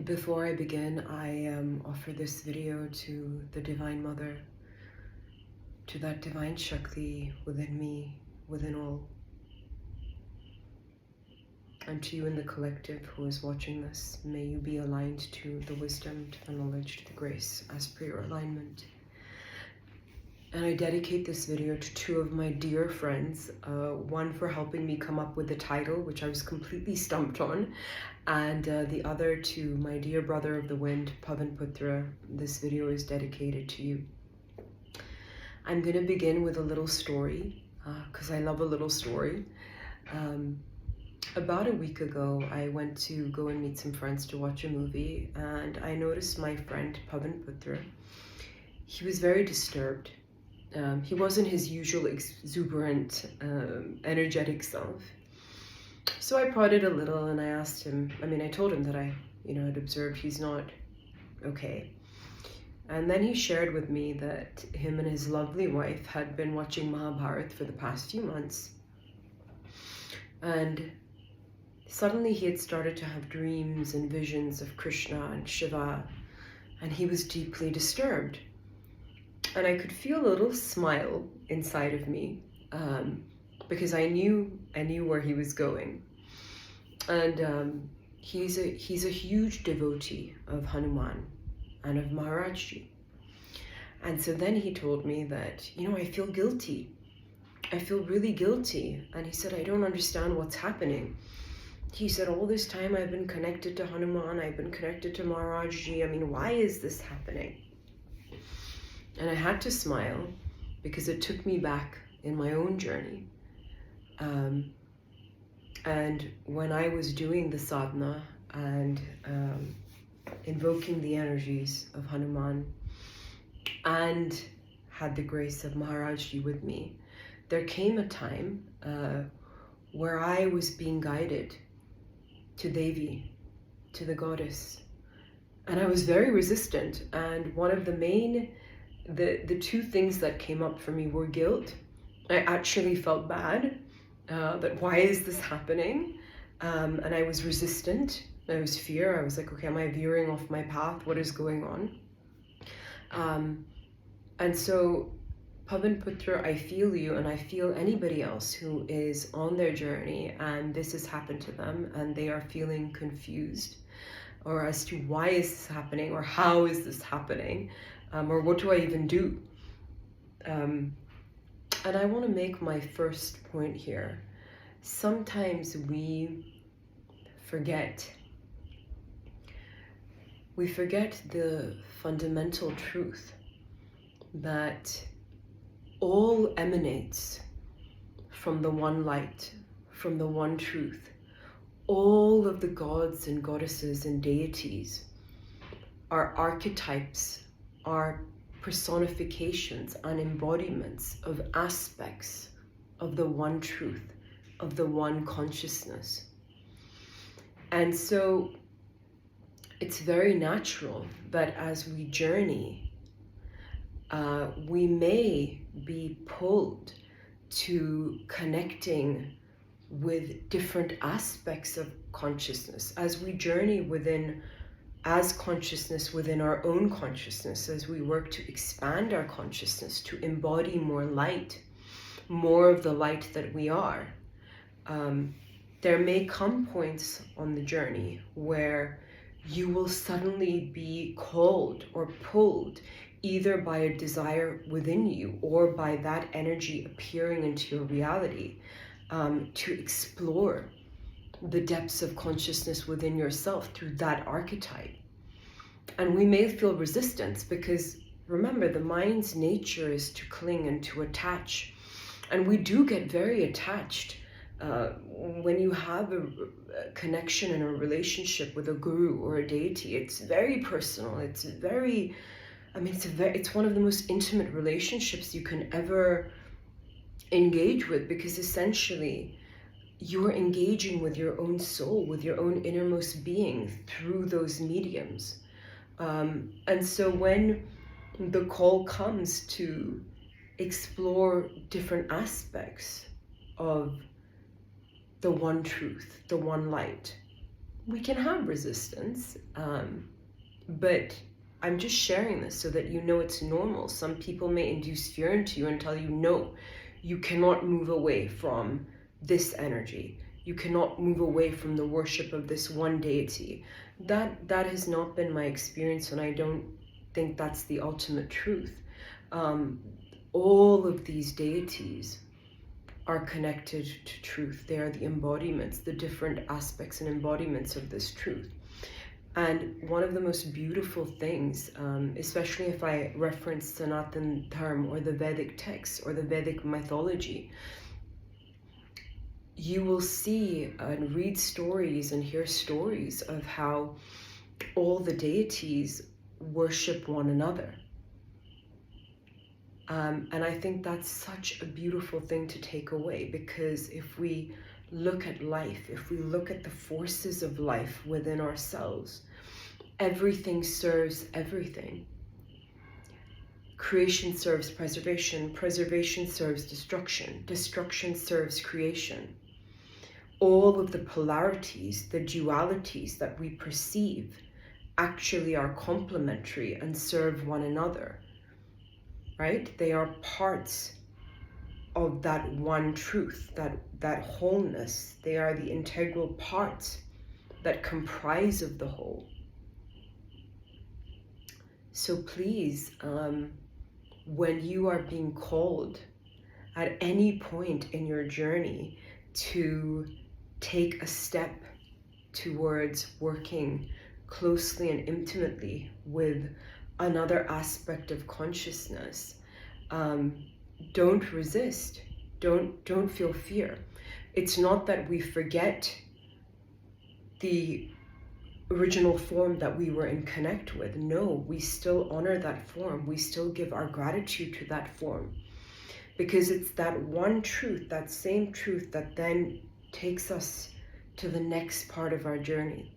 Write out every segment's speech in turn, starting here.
Before I begin, I offer this video to the Divine Mother, to that Divine Shakti within me, within all, and to you in the collective who is watching this. May you be aligned to the wisdom, to the knowledge, to the grace as per your alignment. And I dedicate this video to two of my dear friends, one for helping me come up with the title, which I was completely stumped on, and the other to my dear brother of the wind, Pavan Putra. This video is dedicated to you. I'm going to begin with a little story, because I love a little story. About a week ago, I went to go and meet some friends to watch a movie, and I noticed my friend Pavan Putra. He was very disturbed. He wasn't his usual exuberant, energetic self. So I prodded a little and I asked him, I told him that I had observed he's not okay. And then he shared with me that him and his lovely wife had been watching Mahabharata for the past few months. And suddenly he had started to have dreams and visions of Krishna and Shiva, and he was deeply disturbed. And I could feel a little smile inside of me, because I knew where he was going. And he's a huge devotee of Hanuman and of Maharajji. And so then he told me that, I feel guilty. I feel really guilty. And he said, I don't understand what's happening. He said, all this time I've been connected to Hanuman, I've been connected to Maharajji. Why is this happening? And I had to smile because it took me back in my own journey. And when I was doing the sadhana and invoking the energies of Hanuman and had the grace of Maharajji with me, there came a time where I was being guided to Devi, to the goddess. And I was very resistant. And one of the main the two things that came up for me were guilt. I actually felt bad, that why is this happening? And I was resistant. There was fear. I was like, okay, am I veering off my path? What is going on? And so, Pavan Putra, I feel you, and I feel anybody else who is on their journey and this has happened to them and they are feeling confused, or as to why is this happening, or how is this happening? Or what do I even do? And I want to make my first point here. Sometimes we forget the fundamental truth that all emanates from the one light, from the one truth. All of the gods and goddesses and deities are archetypes, are personifications and embodiments of aspects of the one truth, of the one consciousness. And so it's very natural that as we journey, we may be pulled to connecting with different aspects of consciousness as we journey as consciousness within our own consciousness, as we work to expand our consciousness, to embody more light, more of the light that we are. There may come points on the journey where you will suddenly be called or pulled either by a desire within you or by that energy appearing into your reality, to explore the depths of consciousness within yourself through that archetype. And we may feel resistance because, remember, the mind's nature is to cling and to attach. And we do get very attached when you have a connection and a relationship with a guru or a deity. It's very personal. It's very, it's one of the most intimate relationships you can ever engage with, because essentially you're engaging with your own soul, with your own innermost being through those mediums. And so when the call comes to explore different aspects of the one truth, the one light, we can have resistance, but I'm just sharing this so that you know it's normal. Some people may induce fear into you and tell you, no, you cannot move away from this energy. You cannot move away from the worship of this one deity. That has not been my experience, and I don't think that's the ultimate truth. All of these deities are connected to truth. They are the embodiments, the different aspects and embodiments of this truth. And one of the most beautiful things, especially if I reference Sanatan Dharma or the Vedic texts or the Vedic mythology, you will see and read stories and hear stories of how all the deities worship one another. And I think that's such a beautiful thing to take away, because if we look at life, if we look at the forces of life within ourselves, everything serves everything. Creation serves preservation, preservation serves destruction, destruction serves creation. All of the polarities, the dualities that we perceive actually are complementary and serve one another, right? They are parts of that one truth, that wholeness. They are the integral parts that comprise of the whole. So please, when you are being called at any point in your journey to take a step towards working closely and intimately with another aspect of consciousness, don't resist. Don't feel fear. It's not that we forget the original form that we were in connect with. No, we still honor that form. We still give our gratitude to that form, because it's that one truth, that same truth, that then takes us to the next part of our journey.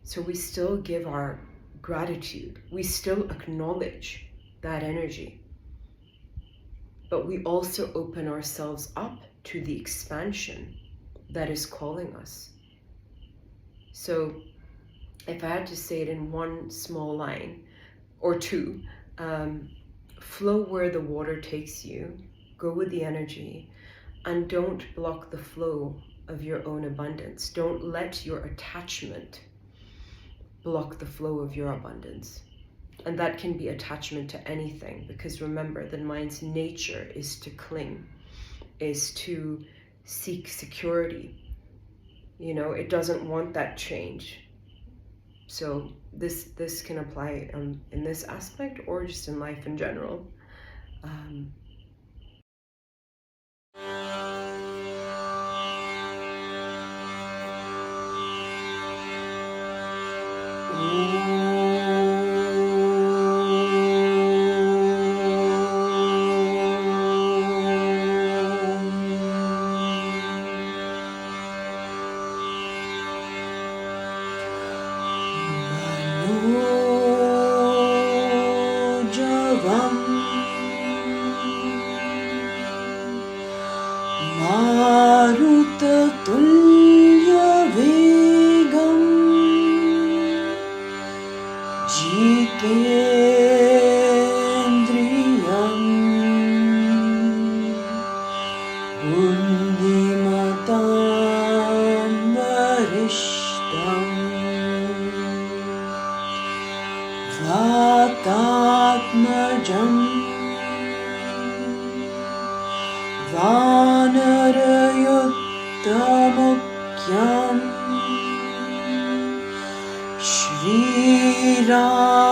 So we still give our gratitude. We still acknowledge that energy. But we also open ourselves up to the expansion that is calling us. So if I had to say it in one small line or two, flow where the water takes you, go with the energy, and don't block the flow of your own abundance. Don't let your attachment block the flow of your abundance. And that can be attachment to anything, because remember, the mind's nature is to cling, is to seek security. You know, it doesn't want that change. So this can apply in this aspect or just in life in general. Shri Ram